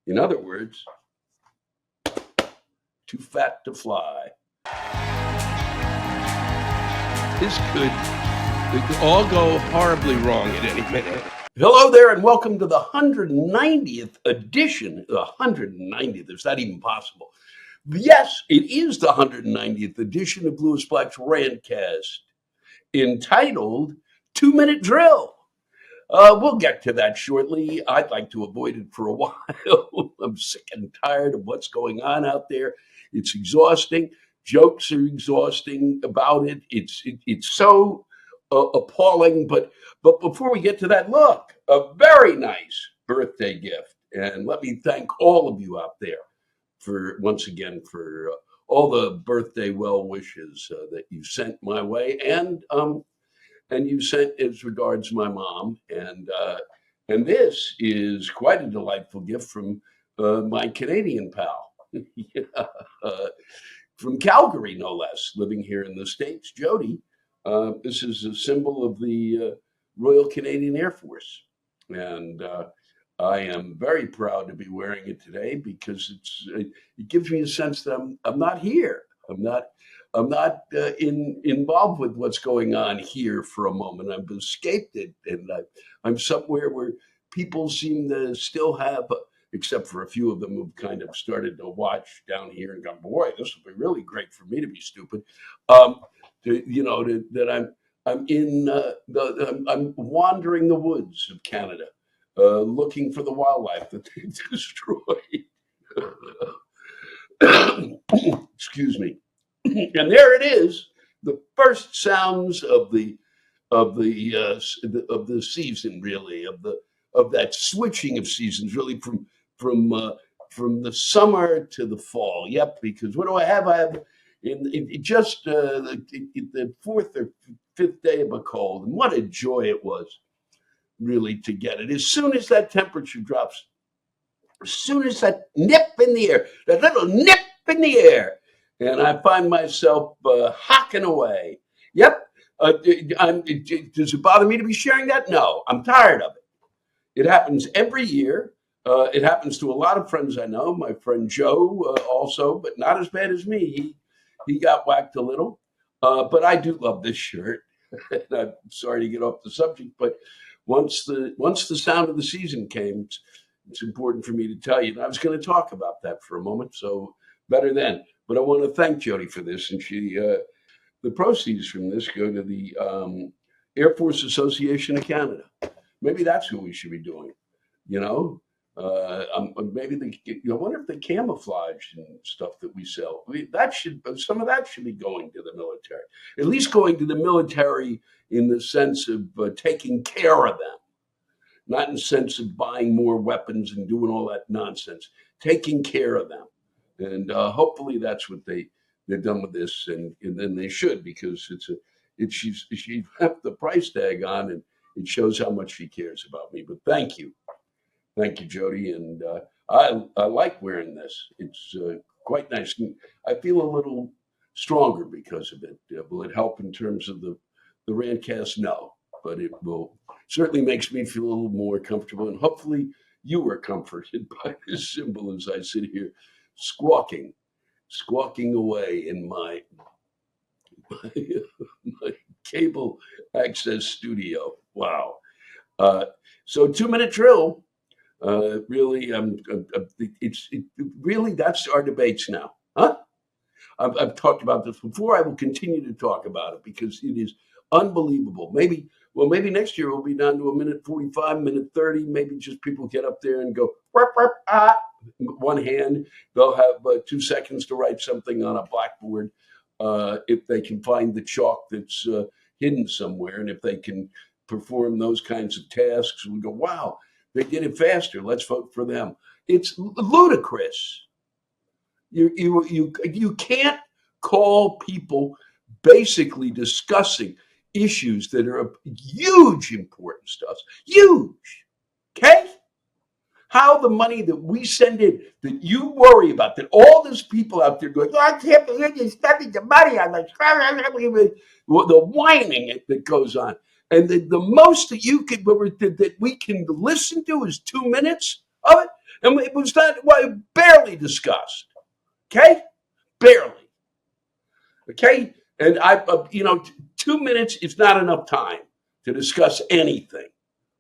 In other words, too fat to fly. This could all go horribly wrong at any minute. Hello there, and welcome to the 190th edition. The 190th, is that even possible? Yes, it is the 190th edition of Louis Black's Rantcast, entitled 2-Minute Drill. We'll get to that shortly. I'd like to avoid it for a while. I'm sick and tired of what's going on out there. It's exhausting. Jokes are exhausting about it. It's so appalling. But before we get to that, look, a very nice birthday gift. And let me thank all of you out there for all the birthday well wishes that you sent my way, and you sent as regards my mom, and this is quite a delightful gift from my Canadian pal, from Calgary, no less, living here in the States, Jody. This is a symbol of the Royal Canadian Air Force, and I am very proud to be wearing it today because it gives me a sense that I'm not here. I'm not involved with what's going on here for a moment. I've escaped it, and I'm somewhere where people seem to still have, except for a few of them who've kind of started to watch down here and gone, boy, this would be really great for me to be stupid. That I'm wandering the woods of Canada, looking for the wildlife that they destroyed. Excuse me. And there it is, the first sounds of the season, really, of that switching of seasons, really from the summer to the fall. Yep, because what do I have? I have in just the fourth or fifth day of a cold, and what a joy it was, really, to get it. As soon as that temperature drops, as soon as that nip in the air, that little nip in the air, and I find myself hacking away. Yep. Does it bother me to be sharing that? No, I'm tired of it. It happens every year. It happens to a lot of friends I know. My friend Joe also, but not as bad as me. He got whacked a little. But I do love this shirt. And I'm sorry to get off the subject, but once the sound of the season came, it's important for me to tell you. And I was going to talk about that for a moment, so better then. But I want to thank Jody for this, and the proceeds from this go to the Air Force Association of Canada. Maybe that's who we should be doing, you know. Maybe I wonder if the camouflage and stuff that we sell, some of that should be going to the military. At least going to the military in the sense of taking care of them, not in the sense of buying more weapons and doing all that nonsense. Taking care of them. And hopefully that's what they've done with this, and then they should, because she left the price tag on, and it shows how much she cares about me. But thank you, Jody, and I like wearing this. It's quite nice. I feel a little stronger because of it. Will it help in terms of the Rantcast? No, but it will certainly makes me feel a little more comfortable, and hopefully you are comforted by this symbol as I sit here squawking away in my cable access studio. Wow. So 2-minute drill. Really, really that's our debates now, huh? I've talked about this before. I will continue to talk about it because it is unbelievable. Maybe next year we'll be down to 1:45, 1:30. Maybe just people get up there and go, burp, burp, ah. One hand, they'll have 2 seconds to write something on a blackboard if they can find the chalk that's hidden somewhere. And if they can perform those kinds of tasks, we go, wow, they did it faster. Let's vote for them. It's ludicrous. You can't call people basically discussing issues that are of huge importance to us. Huge. Okay? How the money that we send in, that you worry about, that all those people out there going, I can't believe you're spending the money on this. The whining that goes on. And the most that you can, that we can listen to is 2 minutes of it. And it was not barely discussed. Okay, barely. Okay, and 2 minutes is not enough time to discuss anything.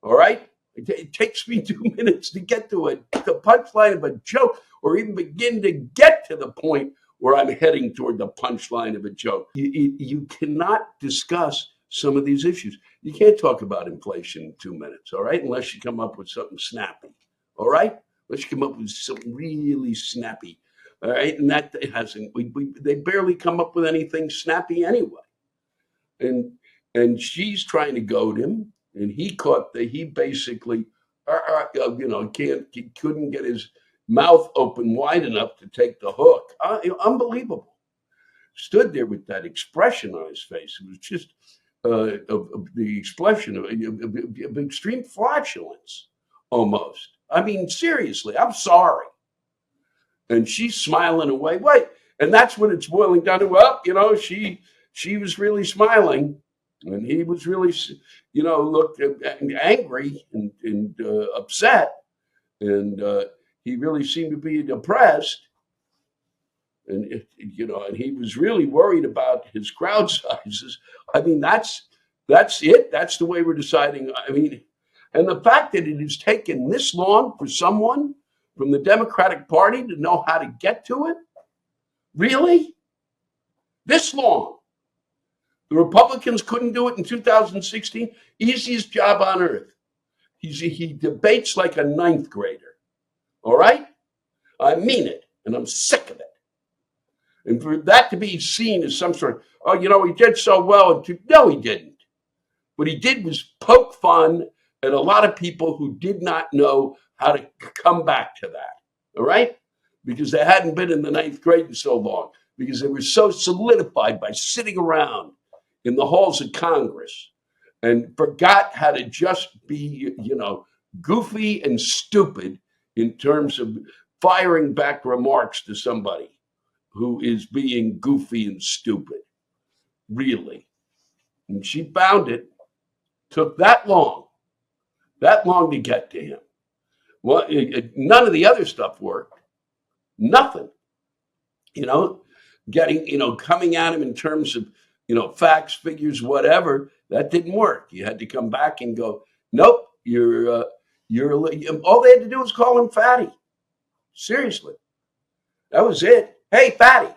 All right, it takes me 2 minutes to get to the punchline of a joke, or even begin to get to the point where I'm heading toward the punchline of a joke. You cannot discuss some of these issues. You can't talk about inflation in 2 minutes, all right, unless you come up with something snappy, all right? Unless you come up with something really snappy, all right? And that hasn't, they barely come up with anything snappy anyway. And she's trying to goad him, and he basically, couldn't get his mouth open wide enough to take the hook. Unbelievable. Stood there with that expression on his face. It was just of the expression of extreme flatulence, almost. I mean, seriously, I'm sorry. And she's smiling away. Wait, and that's when it's boiling down to, well, she was really smiling, and he was really, looked angry and upset, and he really seemed to be depressed. And and he was really worried about his crowd sizes. I mean, that's it. That's the way we're deciding. I mean, and the fact that it has taken this long for someone from the Democratic Party to know how to get to it, really, this long. The Republicans couldn't do it in 2016. Easiest job on earth. He debates like a ninth grader. All right, I mean it, and I'm sick of it. And for that to be seen as some sort of, he did so well. No, he didn't. What he did was poke fun at a lot of people who did not know how to come back to that. All right? Because they hadn't been in the ninth grade in so long. Because they were so solidified by sitting around in the halls of Congress and forgot how to just be, goofy and stupid in terms of firing back remarks to somebody who is being goofy and stupid, really. And she found it. Took that long to get to him. Well, none of the other stuff worked. Nothing. Coming at him in terms of, facts, figures, whatever, that didn't work. You had to come back and go, nope, you're all they had to do was call him fatty. Seriously. That was it. Hey, fatty.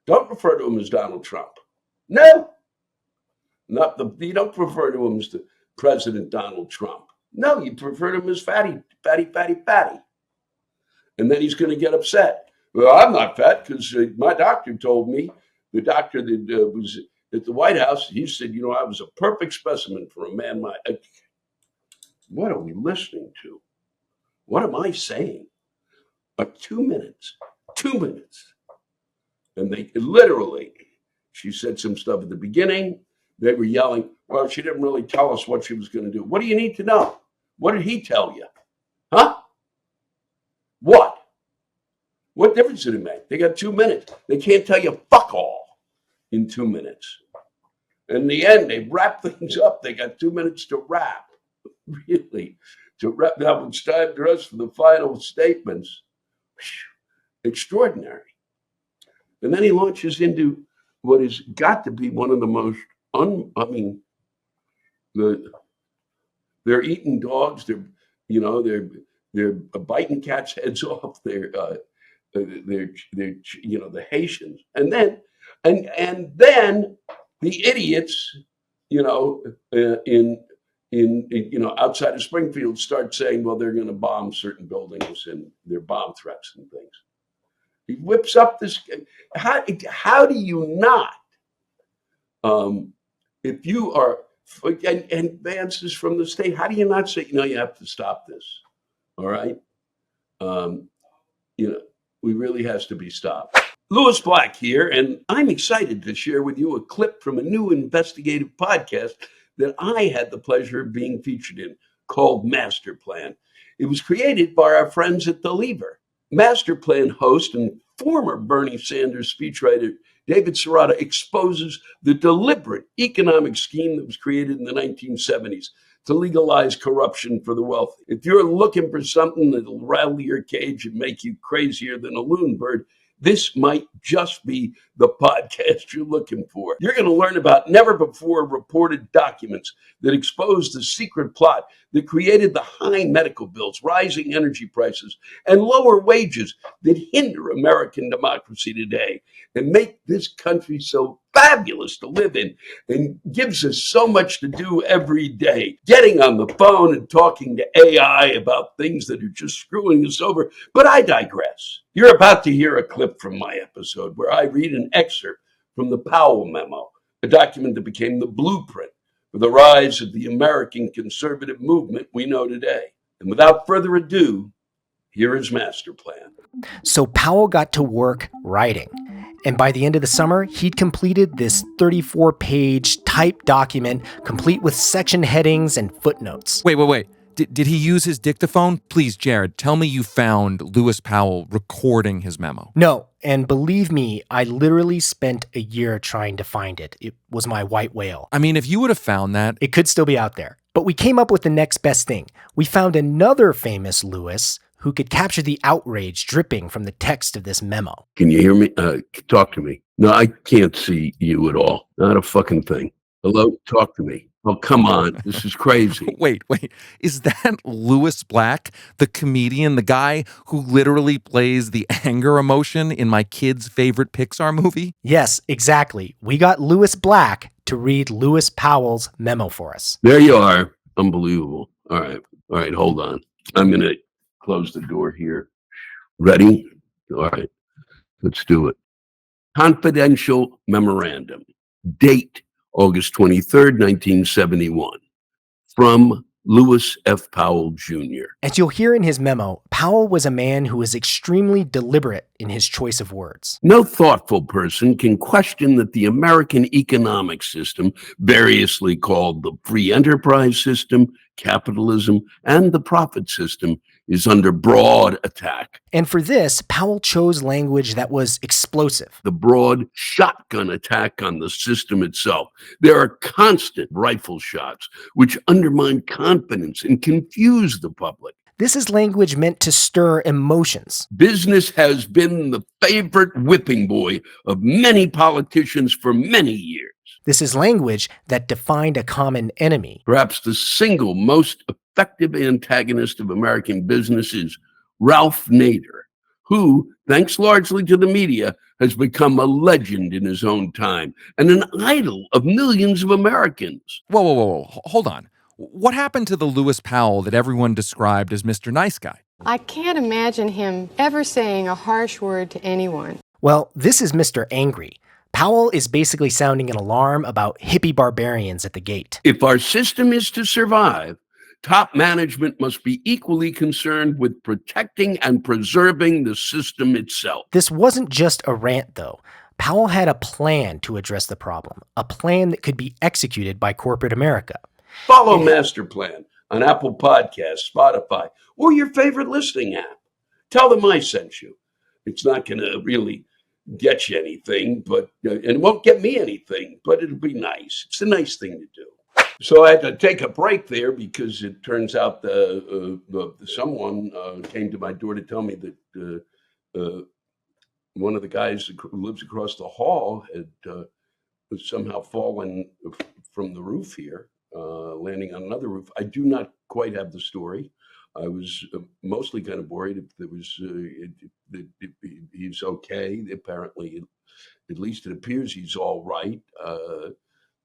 Don't refer to him as Donald Trump. No. You don't refer to him as the President Donald Trump. No, you refer to him as fatty. And then he's going to get upset. Well, I'm not fat because my doctor told me, the doctor that was at the White House, he said, I was a perfect specimen for a man my age. What are we listening to? What am I saying? 2 minutes. 2 minutes. And they literally, she said some stuff at the beginning. They were yelling, well, she didn't really tell us what she was going to do. What do you need to know? What did he tell you? Huh? What? What difference did it make? They got 2 minutes. They can't tell you fuck all in 2 minutes. In the end, they wrap things up. They got 2 minutes to wrap. Really. To wrap. Now it's time for us for the final statements. Extraordinary. And then he launches into what has got to be one of the most, they're eating dogs. They're biting cats' heads off. They're the Haitians, and then the idiots, in outside of Springfield start saying, well, they're going to bomb certain buildings and they're bomb threats and things. He whips up this. How do you not? If you are, and Vance is from the state, how do you not say, you have to stop this? All right. We really has to be stopped. Lewis Black here, and I'm excited to share with you a clip from a new investigative podcast that I had the pleasure of being featured in, called Masterplan. It was created by our friends at The Lever. Masterplan host and former Bernie Sanders speechwriter David Sirota exposes the deliberate economic scheme that was created in the 1970s to legalize corruption for the wealthy. If you're looking for something that'll rattle your cage and make you crazier than a loon bird, this might just be the podcast you're looking for. You're going to learn about never before reported documents that expose the secret plot that created the high medical bills, rising energy prices, and lower wages that hinder American democracy today and make this country so fabulous to live in and gives us so much to do every day. Getting on the phone and talking to AI about things that are just screwing us over. But I digress. You're about to hear a clip from my episode where I read an excerpt from the Powell Memo, a document that became the blueprint for the rise of the American conservative movement we know today. And without further ado, here is Masterplan. So Powell got to work writing. And by the end of the summer, he'd completed this 34-page typed document, complete with section headings and footnotes. Wait. Did he use his dictaphone? Please, Jared, tell me you found Lewis Powell recording his memo. No, and believe me, I literally spent a year trying to find it. It was my white whale. I mean, if you would have found that... It could still be out there. But we came up with the next best thing. We found another famous Lewis who could capture the outrage dripping from the text of this memo. Can you hear me? Talk to me. No, I can't see you at all. Not a fucking thing. Hello? Talk to me. Oh, come on. This is crazy. Wait. Is that Lewis Black, the comedian, the guy who literally plays the anger emotion in my kid's favorite Pixar movie? Yes, exactly. We got Lewis Black to read Lewis Powell's memo for us. There you are. Unbelievable. All right. Hold on. I'm going to close the door here. Ready? All right. Let's do it. Confidential memorandum. Date August 23rd, 1971. From Lewis F. Powell, Jr. As you'll hear in his memo, Powell was a man who was extremely deliberate in his choice of words. No thoughtful person can question that the American economic system, variously called the free enterprise system, capitalism, and the profit system, is under broad attack. And for this, Powell chose language that was explosive. The broad shotgun attack on the system itself. There are constant rifle shots which undermine confidence and confuse the public. This is language meant to stir emotions. Business has been the favorite whipping boy of many politicians for many years. This is language that defined a common enemy. Perhaps the single most effective antagonist of American business is Ralph Nader, who, thanks largely to the media, has become a legend in his own time and an idol of millions of Americans. Whoa. Hold on. What happened to the Lewis Powell that everyone described as Mr. Nice Guy? I can't imagine him ever saying a harsh word to anyone. Well, this is Mr. Angry. Powell is basically sounding an alarm about hippie barbarians at the gate. If our system is to survive, top management must be equally concerned with protecting and preserving the system itself. This wasn't just a rant, though. Powell had a plan to address the problem, a plan that could be executed by corporate America. Follow Masterplan on Apple Podcasts, Spotify, or your favorite listening app. Tell them I sent you. It's not going to really get you anything, but and it won't get me anything, but it'll be nice. It's a nice thing to do. So I had to take a break there because it turns out someone came to my door to tell me that one of the guys who lives across the hall had somehow fallen from the roof here, landing on another roof. I do not quite have the story. I was mostly kind of worried if there was if he's okay. Apparently, at least it appears he's all right.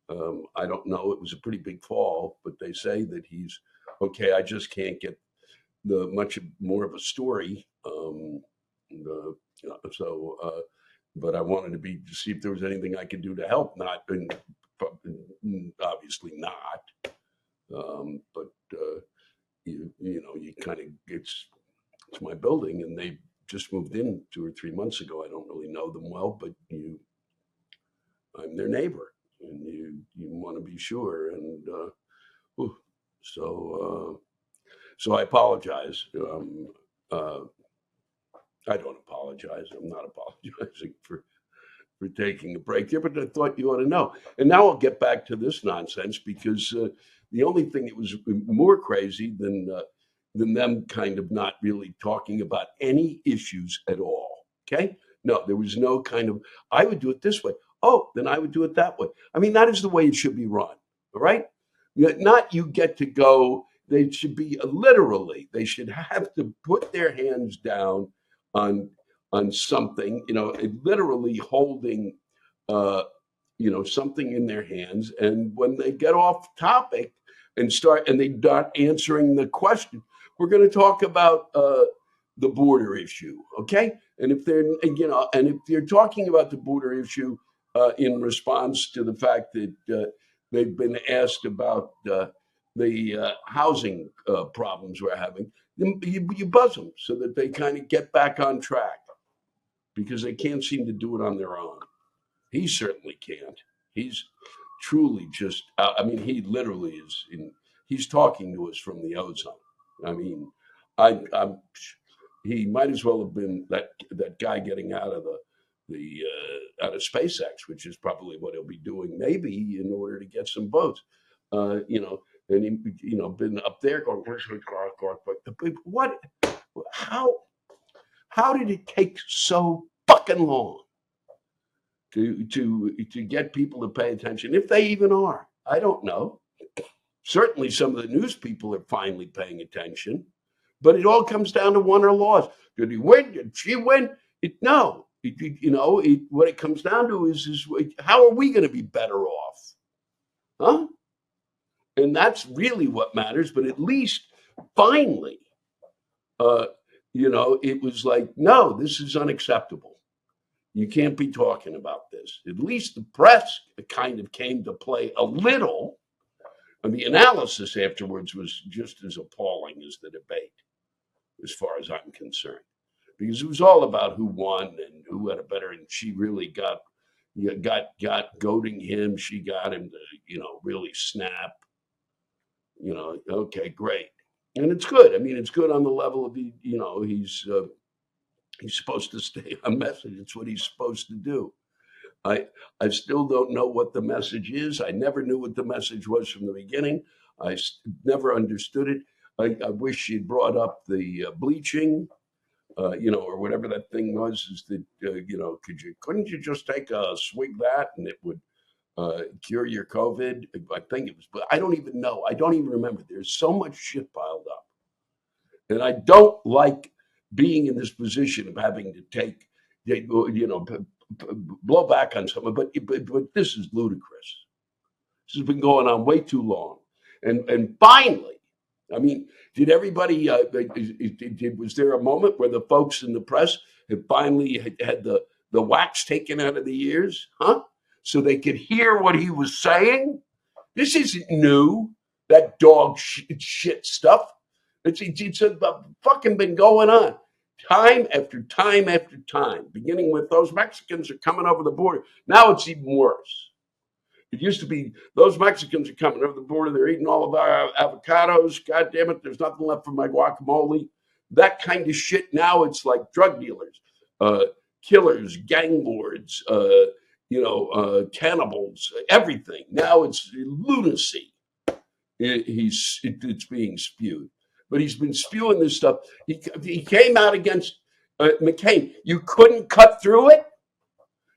I don't know. It was a pretty big fall, but they say that he's okay. I just can't get much more of a story. But I wanted to see if there was anything I could do to help. Not, and obviously not. But you kind of it's my building, and they just moved in 2 or 3 months ago. I don't really know them well, but I'm their neighbor, and you want to be sure. And so I apologize. I don't apologize. I'm not apologizing for for taking a break there, but I thought you ought to know. And now I'll get back to this nonsense, because the only thing that was more crazy than them kind of not really talking about any issues at all. Okay? No, there was no kind of, I would do it this way. Oh, then I would do it that way. I mean, that is the way it should be run. All right? Not you get to go. They should be literally, they should have to put their hands down on something, literally holding, something in their hands. And when they get off topic and they're not answering the question, we're going to talk about the border issue, okay? And if they're talking about the border issue in response to the fact that they've been asked about the housing problems we're having, you buzz them so that they kind of get back on track, because they can't seem to do it on their own. He certainly can't. He's truly just, he literally is he's talking to us from the ozone. I mean, he might as well have been that guy getting out of out of SpaceX, which is probably what he'll be doing, maybe in order to get some votes. And he, been up there going, what? How did it take so fucking long to get people to pay attention, if they even are? I don't know. Certainly some of the news people are finally paying attention, but it all comes down to won or lost. Did he win? Did she win? No. What it comes down to is how are we going to be better off? Huh? And that's really what matters. But at least finally, it was like, no, this is unacceptable. You can't be talking about this. At least the press kind of came to play a little. And the analysis afterwards was just as appalling as the debate, as far as I'm concerned, because it was all about who won and who had a better. And she really got goading him. She got him to, really snap. Okay, great, and it's good. I mean, it's good on the level of he's supposed to stay on message. It's what he's supposed to do. I still don't know what the message is. I never knew what the message was from the beginning. I never understood it. I wish she'd brought up the bleaching, or whatever that thing was. Is that couldn't you just take a swig of that and it would cure your COVID? I think it was, but I don't even know. I don't even remember. There's so much shit piled up, and I don't like being in this position of having to take, blow back on someone. But this is ludicrous. This has been going on way too long, and finally, I mean, did everybody? Was there a moment where the folks in the press had finally had the wax taken out of the ears, huh? So they could hear what he was saying? This isn't new. That dog shit stuff. It's fucking been going on time after time after time, beginning with those Mexicans are coming over the border. Now it's even worse. It used to be those Mexicans are coming over the border. They're eating all of our avocados. God damn it, there's nothing left for my guacamole. That kind of shit. Now it's like drug dealers, killers, gang lords, cannibals, everything. Now it's lunacy. It's being spewed. But he's been spewing this stuff. He came out against McCain. You couldn't cut through it.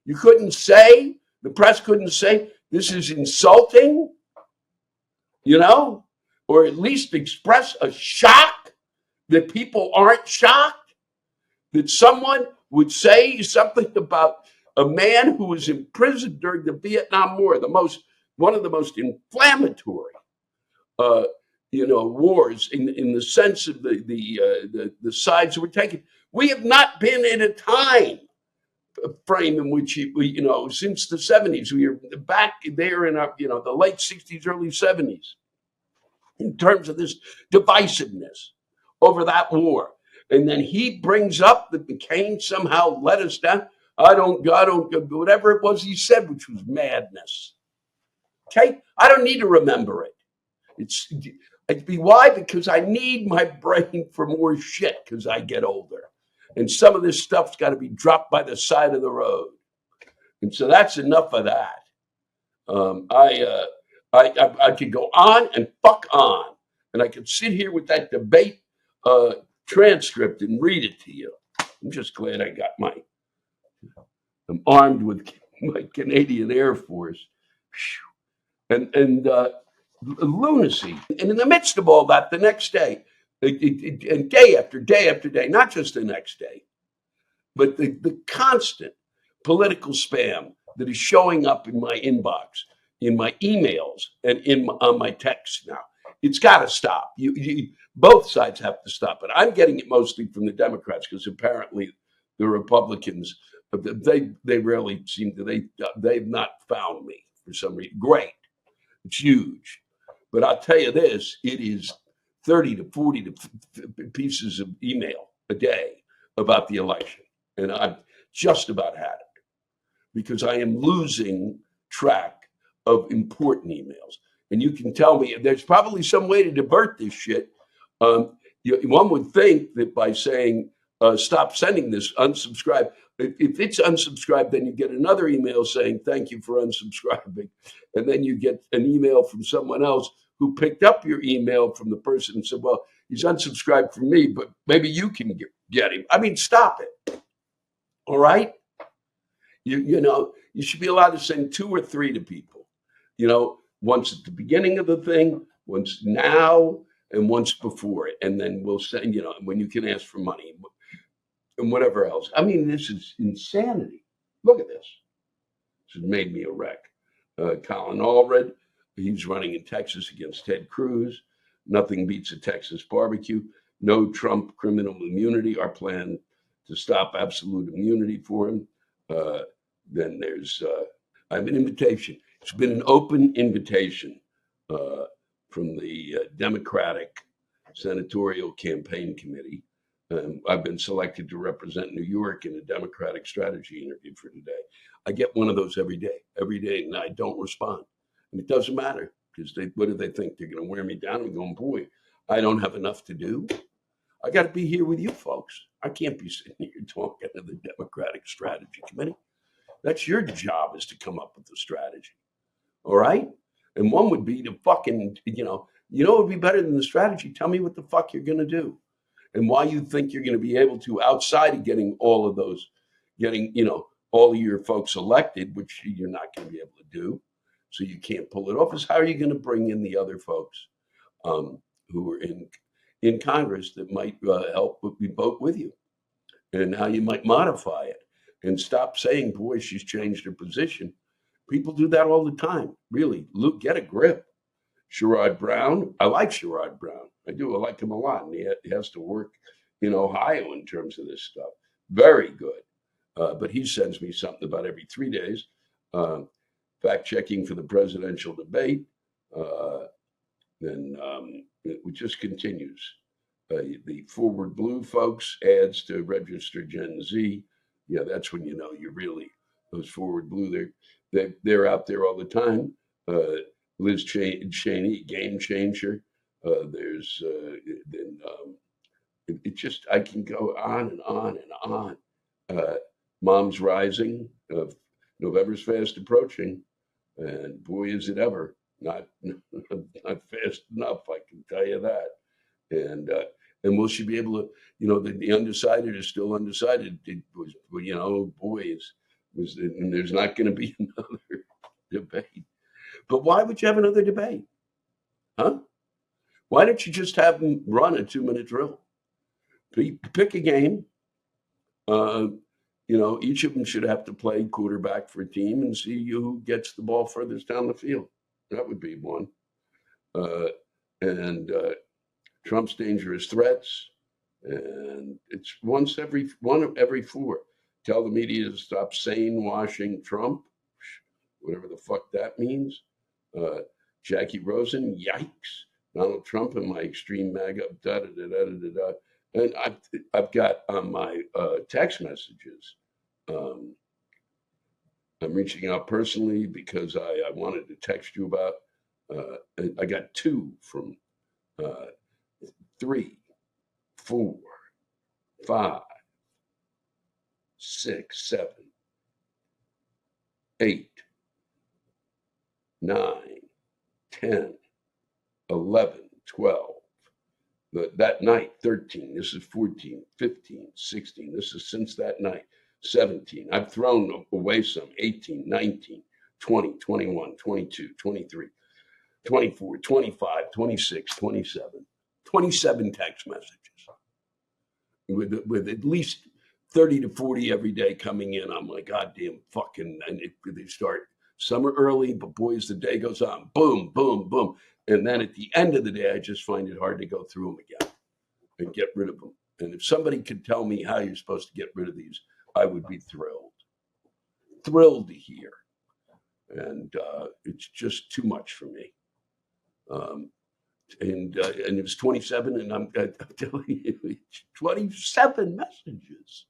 You couldn't say, the press couldn't say, this is insulting, or at least express a shock that people aren't shocked, that someone would say something about a man who was imprisoned during the Vietnam War, one of the most inflammatory wars in the sense of the sides that were taken. We have not been in a time frame in which since the 70s. We are back there in our the late 60s, early 70s, in terms of this divisiveness over that war. And then he brings up that McCain somehow let us down. I don't, whatever it was he said, which was madness. Okay, I don't need to remember it. Why? Because I need my brain for more shit because I get older. And some of this stuff's got to be dropped by the side of the road. And so that's enough of that. I could go on and fuck on, and I could sit here with that debate transcript and read it to you. I'm just glad I'm armed with my Canadian Air Force. And lunacy. And in the midst of all that, the next day, and day after day after day, not just the next day, but the constant political spam that is showing up in my inbox, in my emails, and on my texts now. It's got to stop. Both sides have to stop it. I'm getting it mostly from the Democrats because apparently the Republicans, they rarely seem to, they've not found me for some reason. Great. It's huge. But I'll tell you this, it is 30 to 40 pieces of email a day about the election. And I've just about had it because I am losing track of important emails. And you can tell me there's probably some way to divert this shit. One would think that by saying, stop sending this, unsubscribe. If it's unsubscribed, then you get another email saying, thank you for unsubscribing. And then you get an email from someone else who picked up your email from the person and said, well, he's unsubscribed from me, but maybe you can get him. I mean, stop it. All right? You should be allowed to send 2 or 3 to people. Once at the beginning of the thing, once now, and once before it. And then we'll send, when you can ask for money and whatever else. I mean, this is insanity. Look at this. This has made me a wreck. Colin Allred, he's running in Texas against Ted Cruz. Nothing beats a Texas barbecue. No Trump criminal immunity. Our plan to stop absolute immunity for him. Then there's, I have an invitation. It's been an open invitation from the Democratic Senatorial Campaign Committee. I've been selected to represent New York in a Democratic strategy interview for today. I get one of those every day, and I don't respond. And it doesn't matter because what do they think? They're going to wear me down? I'm going, boy, I don't have enough to do. I got to be here with you folks. I can't be sitting here talking to the Democratic Strategy Committee. That's your job, is to come up with the strategy. All right? And one would be to fucking, what would be better than the strategy? Tell me what the fuck you're going to do and why you think you're going to be able to, outside of getting all of those, all of your folks elected, which you're not going to be able to do. So you can't pull it off. Is how are you going to bring in the other folks who are in Congress that might help vote with you, and how you might modify it and stop saying, boy, she's changed her position. People do that all the time. Really, Luke, get a grip. Sherrod Brown, I like Sherrod Brown. I do. I like him a lot. And he has to work in Ohio in terms of this stuff. Very good. But he sends me something about every 3 days. Fact checking for the presidential debate. Then it just continues. The Forward Blue folks adds to register Gen Z. Yeah, that's when you're really, those Forward Blue, they're out there all the time. Liz Cheney, game changer. There's then it just, I can go on and on and on. Moms Rising, November's fast approaching, and boy, is it ever not fast enough. I can tell you that. And will she be able to? The undecided is still undecided. It was, and there's not going to be another debate. But why would you have another debate? Huh? Why don't you just have them run a 2-minute drill? Pick a game. Each of them should have to play quarterback for a team and see who gets the ball furthest down the field. That would be one. And Trump's dangerous threats. And it's one of every 4. Tell the media to stop sane washing Trump, whatever the fuck that means. Jackie Rosen, yikes. Donald Trump and my extreme MAGA, da da da da da da. And I've got on my text messages. I'm reaching out personally because I wanted to text you about. I got 2 from 3, 4, 5, 6, 7, 8, 9, 10, 11, 12. That night, 13. This is 14, 15, 16. This is since that night, 17. I've thrown away some, 18, 19, 20, 21, 22, 23, 24, 25, 26, 27. 27 text messages with at least 30 to 40 every day coming in. I'm like, goddamn fucking, and they start, some are early, but boy, as the day goes on, boom, boom, boom. And then at the end of the day, I just find it hard to go through them again and get rid of them. And if somebody could tell me how you're supposed to get rid of these, I would be thrilled to hear. And it's just too much for me. And it was 27, and I'm telling you, 27 messages.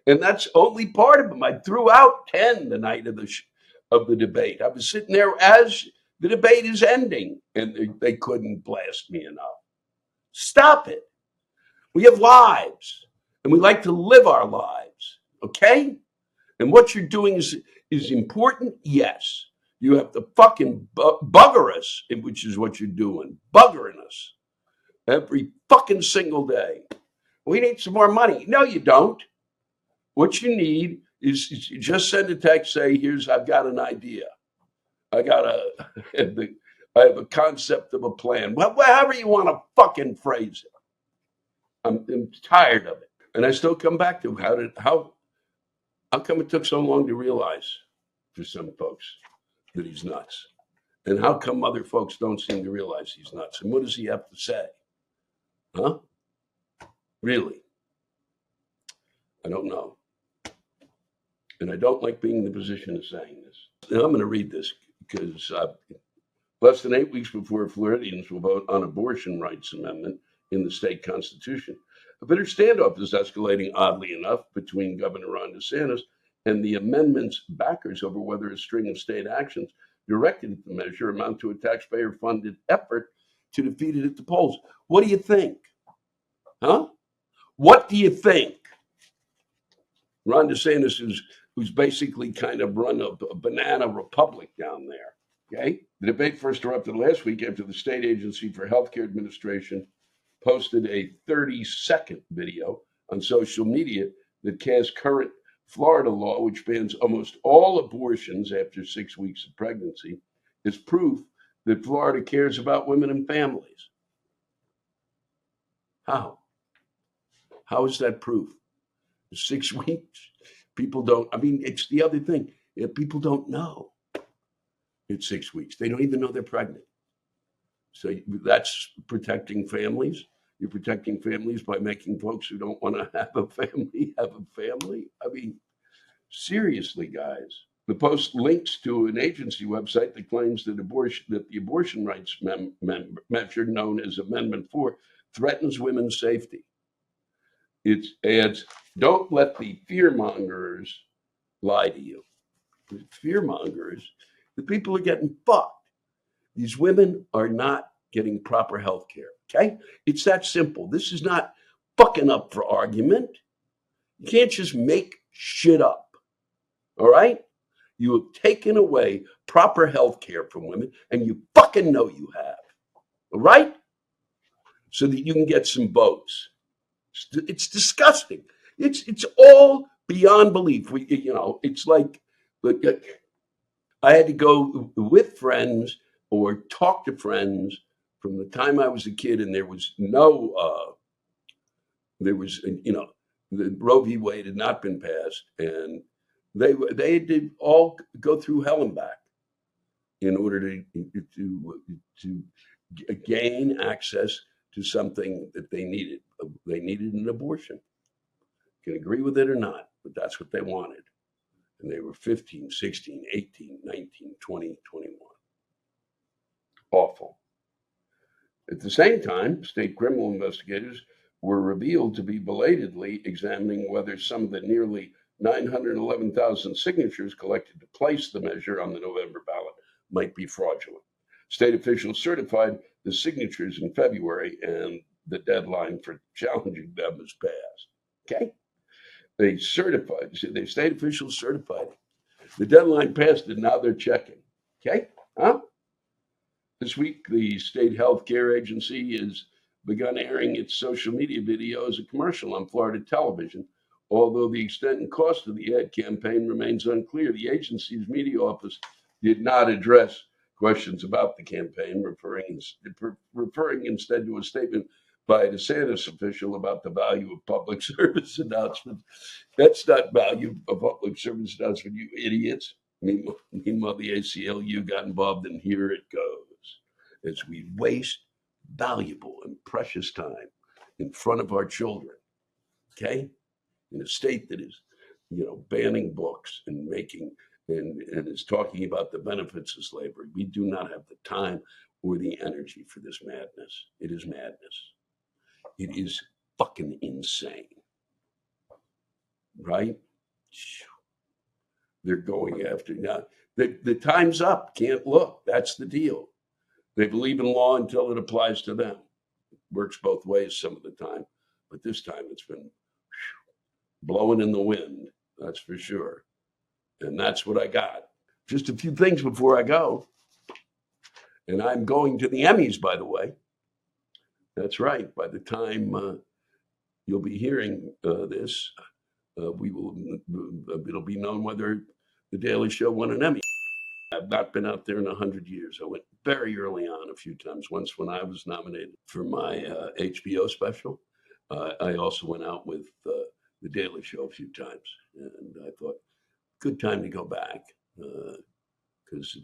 And that's only part of them. I threw out 10 the night of the debate. I was sitting there as the debate is ending, and they couldn't blast me enough. Stop it. We have lives, and we like to live our lives, okay? And what you're doing is important, yes. You have to fucking bugger us, which is what you're doing, buggering us every fucking single day. We need some more money. No, you don't. What you need is you just send a text, say, I've got an idea. I have a concept of a plan. Well, however you want to fucking phrase it. I'm tired of it. And I still come back to how come it took so long to realize for some folks that he's nuts? And how come other folks don't seem to realize he's nuts? And what does he have to say? Huh? Really? I don't know. And I don't like being in the position of saying this. And I'm going to read this because less than 8 weeks before Floridians will vote on abortion rights amendment in the state constitution, a bitter standoff is escalating, oddly enough, between Governor Ron DeSantis and the amendment's backers over whether a string of state actions directed at the measure amount to a taxpayer-funded effort to defeat it at the polls. What do you think? Huh? What do you think? Ron DeSantis, who's basically kind of run a banana republic down there, okay? The debate first erupted last week after the State Agency for Healthcare Administration posted a 30-second video on social media that cast current Florida law, which bans almost all abortions after 6 weeks of pregnancy, as proof that Florida cares about women and families. How? How is that proof? 6 weeks? People don't, it's the other thing. People don't know it's 6 weeks. They don't even know they're pregnant. So that's protecting families. You're protecting families by making folks who don't want to have a family have a family. Seriously, guys. The post links to an agency website that claims that the abortion rights measure known as Amendment 4 threatens women's safety. It adds, don't let the fearmongers lie to you. The fearmongers, the people are getting fucked. These women are not getting proper health care, okay? It's that simple. This is not fucking up for argument. You can't just make shit up, all right? You have taken away proper health care from women, and you fucking know you have, all right? So that you can get some votes. It's disgusting. It's all beyond belief. It's like I had to go with friends or talk to friends from the time I was a kid, and there was the Roe v. Wade had not been passed, and they had to all go through hell and back in order to gain access to something that they needed. They needed an abortion. You can agree with it or not, but that's what they wanted. And they were 15, 16, 18, 19, 20, 21. Awful. At the same time, state criminal investigators were revealed to be belatedly examining whether some of the nearly 911,000 signatures collected to place the measure on the November ballot might be fraudulent. State officials certified the signatures in February, and the deadline for challenging them was passed. Okay? The state officials certified it. The deadline passed and now they're checking. Okay? Huh? This week, the state health care agency has begun airing its social media video as a commercial on Florida television. Although the extent and cost of the ad campaign remains unclear, the agency's media office did not address questions about the campaign, referring instead to a statement by a DeSantis official about the value of public service announcements. That's not value of public service announcement, you idiots. Meanwhile, the ACLU got involved, and here it goes. As we waste valuable and precious time in front of our children, okay? In a state that is, banning books and making and is talking about the benefits of slavery. We do not have the time or the energy for this madness. It is madness. It is fucking insane. Right? They're going after now. The time's up. Can't look. That's the deal. They believe in law until it applies to them. It works both ways some of the time, but this time it's been blowing in the wind. That's for sure. And that's what I got. Just a few things before I go. And I'm going to the Emmys, by the way. That's right. By the time you'll be hearing this, it'll be known whether The Daily Show won an Emmy. I've not been out there in 100 years. I went very early on a few times. Once when I was nominated for my HBO special. I also went out with The Daily Show a few times. And I thought, good time to go back because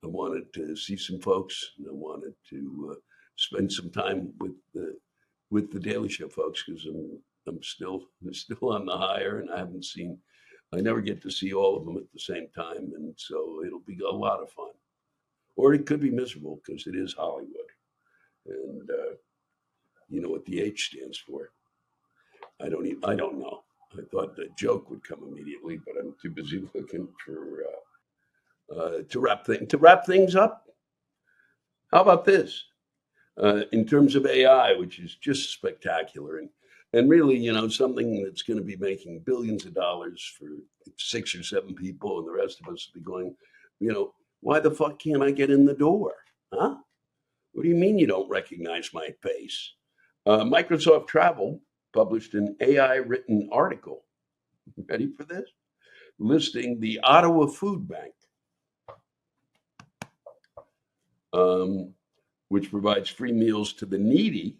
I wanted to see some folks and I wanted to spend some time with the Daily Show folks because I'm still on the hire and I never get to see all of them at the same time, and so it'll be a lot of fun. Or it could be miserable because it is Hollywood, and you know what the H stands for. I don't know. I thought the joke would come immediately, but I'm too busy looking for to wrap things up. How about this? In terms of AI, which is just spectacular, and really, something that's going to be making billions of dollars for 6 or 7 people, and the rest of us will be going, why the fuck can't I get in the door? Huh? What do you mean you don't recognize my face? Microsoft Travel published an AI-written article. Ready for this? Listing the Ottawa Food Bank, which provides free meals to the needy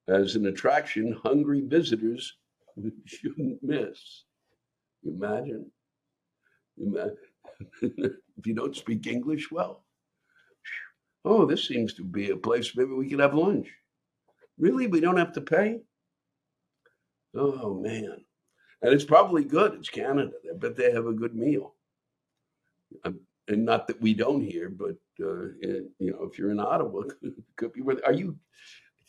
as an attraction hungry visitors shouldn't miss. Imagine. If you don't speak English well. Oh, this seems to be a place maybe we could have lunch. Really? We don't have to pay? Oh, man. And it's probably good. It's Canada. I bet they have a good meal. And not that we don't here, but, if you're in Ottawa, it could be where,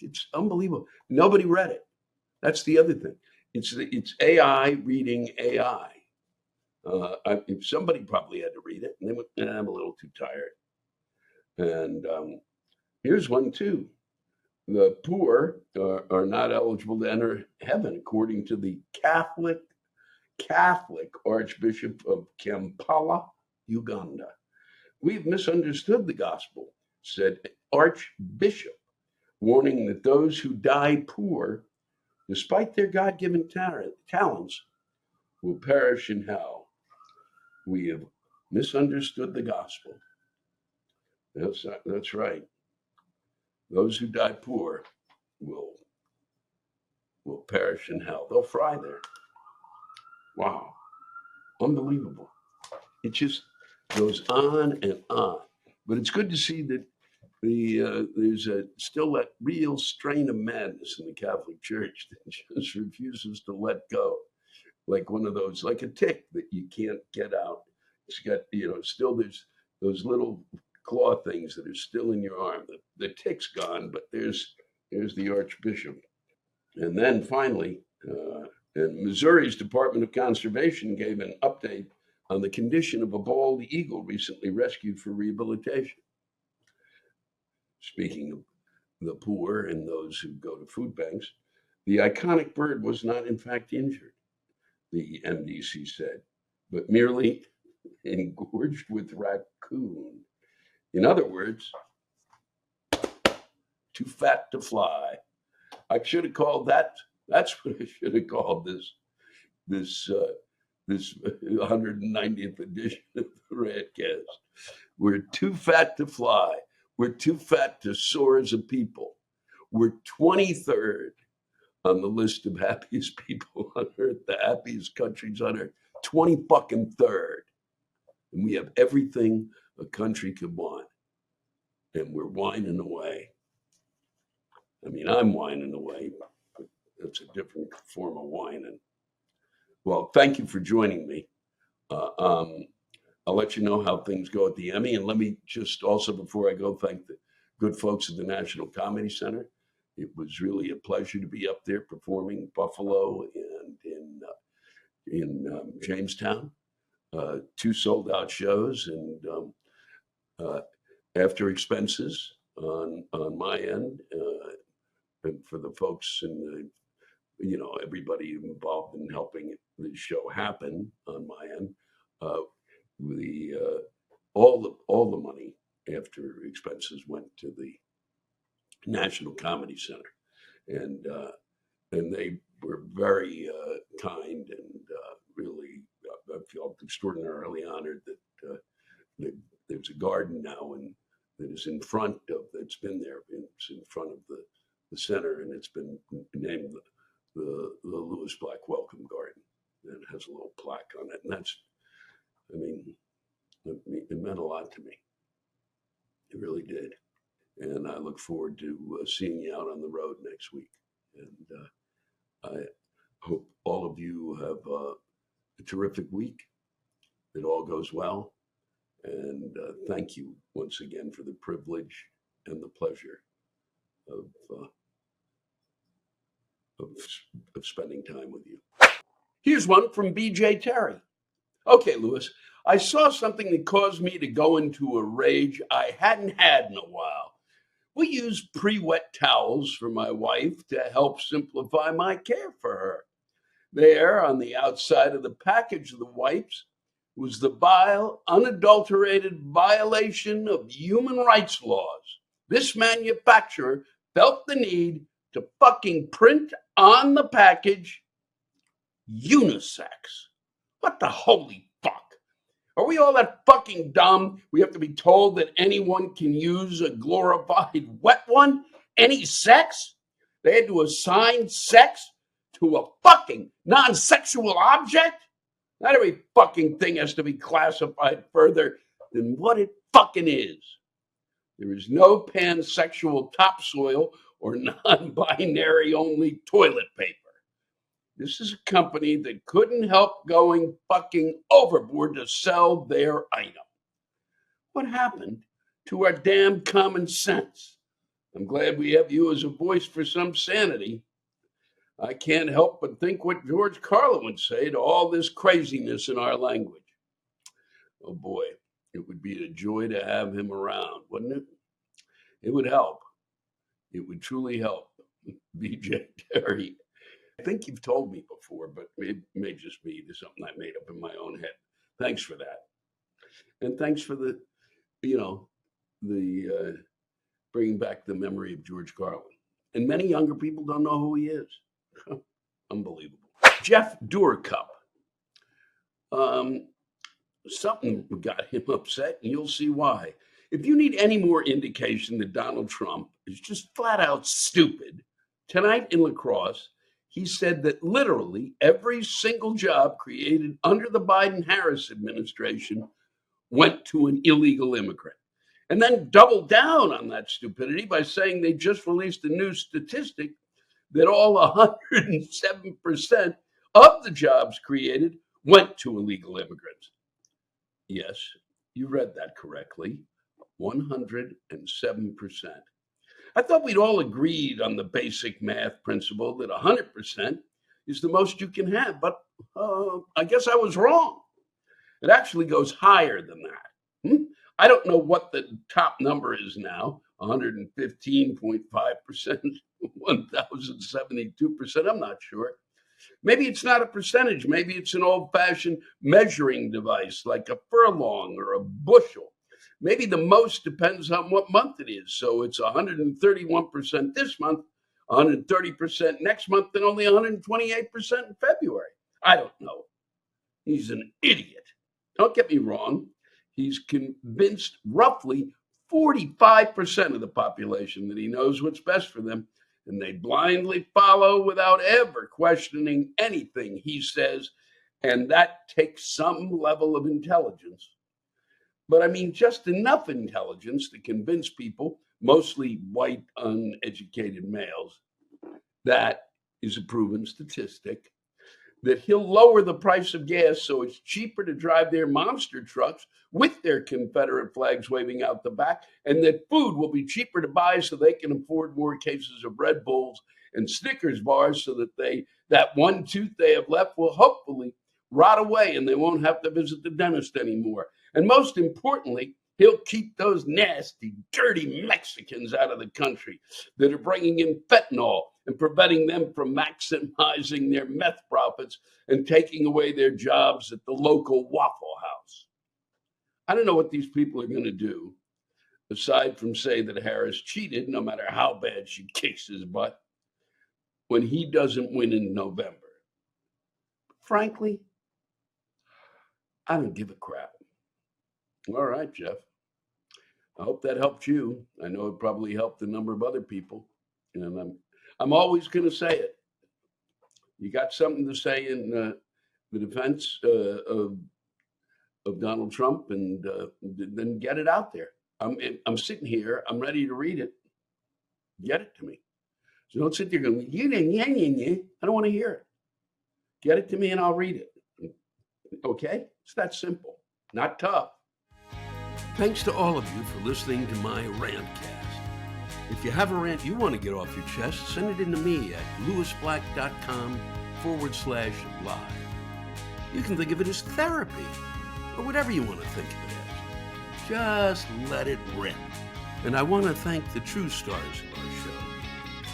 it's unbelievable. Nobody read it. That's the other thing. It's AI reading AI. Somebody probably had to read it, and they went, I'm a little too tired. And here's one, too. The poor are not eligible to enter heaven, according to the Catholic Archbishop of Kampala, Uganda. We've misunderstood the gospel, said Archbishop, warning that those who die poor, despite their God-given talents, will perish in hell. We have misunderstood the gospel. That's right. Those who die poor will perish in hell. They'll fry there. Wow. Unbelievable. It just goes on and on. But it's good to see that there's still that real strain of madness in the Catholic Church that just refuses to let go. Like one of those, like a tick that you can't get out. It's got, still there's those little claw things that are still in your arm. The tick's gone, but there's the Archbishop. And then finally, Missouri's Department of Conservation gave an update on the condition of a bald eagle recently rescued for rehabilitation. Speaking of the poor and those who go to food banks, the iconic bird was not in fact injured, the MDC said, but merely engorged with raccoon. In other words, too fat to fly. I should have called that. That's what I should have called this 190th edition of the Rantcast. We're too fat to fly. We're too fat to soar as a people. We're 23rd on the list of happiest people on earth, the happiest countries on earth. 20 fucking third. And we have everything a country could want. And we're whining away. I mean, I'm whining away, but it's a different form of whining. Well, thank you for joining me. I'll let you know how things go at the Emmy. And let me just also, before I go, thank the good folks at the National Comedy Center. It was really a pleasure to be up there performing Buffalo and in Jamestown. 2 sold out shows, and after expenses on my end, and for the folks and everybody involved in helping the show happen on my end, all the money after expenses went to the National Comedy Center, and they were very kind, and really I feel extraordinarily honored that there's a garden now and that is in front of, that's been there, it's in front of the center, and it's been named the Lewis Black Welcome Garden, and it has a little plaque on it, and that's, I mean, it meant a lot to me. It really did. And I look forward to seeing you out on the road next week. And I hope all of you have a terrific week. It all goes well. And thank you once again for the privilege and the pleasure of spending time with you. Here's one from BJ Terry. Okay, Lewis, I saw something that caused me to go into a rage I hadn't had in a while. We use pre-wet towels for my wife to help simplify my care for her. There, on the outside of the package of the wipes, was the vile, unadulterated violation of human rights laws. This manufacturer felt the need to fucking print on the package unisex. What the holy fuck? Are we all that fucking dumb? We have to be told that anyone can use a glorified wet one? Any sex? They had to assign sex to a fucking non-sexual object? Not every fucking thing has to be classified further than what it fucking is. There is no pansexual topsoil or non-binary only toilet paper. This is a company that couldn't help going fucking overboard to sell their item. What happened to our damn common sense? I'm glad we have you as a voice for some sanity. I can't help but think what George Carlin would say to all this craziness in our language. Oh boy, it would be a joy to have him around, wouldn't it? It would help. It would truly help. BJ Terry. I think you've told me before, but it may just be something I made up in my own head. Thanks for that. And thanks for the bringing back the memory of George Carlin. And many younger people don't know who he is. Unbelievable. Jeff Dorcup. Something got him upset, and you'll see why. If you need any more indication that Donald Trump is just flat out stupid, tonight in La Crosse, he said that literally every single job created under the Biden-Harris administration went to an illegal immigrant. And then doubled down on that stupidity by saying they just released a new statistic that all 107% of the jobs created went to illegal immigrants. Yes, you read that correctly. 107%. I thought we'd all agreed on the basic math principle that 100% is the most you can have, but I guess I was wrong. It actually goes higher than that. I don't know what the top number is now, 115.5%, 1,072%, I'm not sure. Maybe it's not a percentage. Maybe it's an old-fashioned measuring device like a furlong or a bushel. Maybe the most depends on what month it is. So it's 131% this month, 130% next month, and only 128% in February. I don't know. He's an idiot. Don't get me wrong. He's convinced roughly 45% of the population that he knows what's best for them, and they blindly follow without ever questioning anything he says, and that takes some level of intelligence. But I mean, just enough intelligence to convince people, mostly white, uneducated males, that is a proven statistic, that he'll lower the price of gas so it's cheaper to drive their monster trucks with their Confederate flags waving out the back, and that food will be cheaper to buy so they can afford more cases of Red Bulls and Snickers bars so that that one tooth they have left will hopefully rot away and they won't have to visit the dentist anymore. And most importantly, he'll keep those nasty, dirty Mexicans out of the country that are bringing in fentanyl and preventing them from maximizing their meth profits and taking away their jobs at the local Waffle House. I don't know what these people are going to do, aside from say that Harris cheated, no matter how bad she kicks his butt, when he doesn't win in November. Frankly, I don't give a crap. All right, Jeff. I hope that helped you. I know it probably helped a number of other people. And I'm always going to say it. You got something to say in the defense of Donald Trump, and then get it out there. I'm sitting here. I'm ready to read it. Get it to me. So don't sit there going, I don't want to hear it. Get it to me and I'll read it. Okay? It's that simple. Not tough. Thanks to all of you for listening to my Rantcast. If you have a rant you want to get off your chest, send it in to me at lewisblack.com/live. You can think of it as therapy, or whatever you want to think of it as. Just let it rip. And I want to thank the true stars of our show,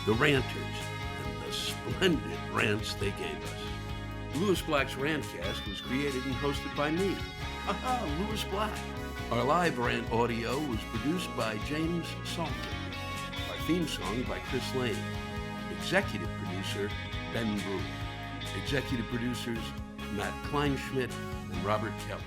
the ranters, and the splendid rants they gave us. Lewis Black's Rantcast was created and hosted by me, Lewis Black. Our live rant audio was produced by James Salter. Our theme song by Chris Lane. Executive producer, Ben Brewer. Executive producers, Matt Kleinschmidt and Robert Kelly.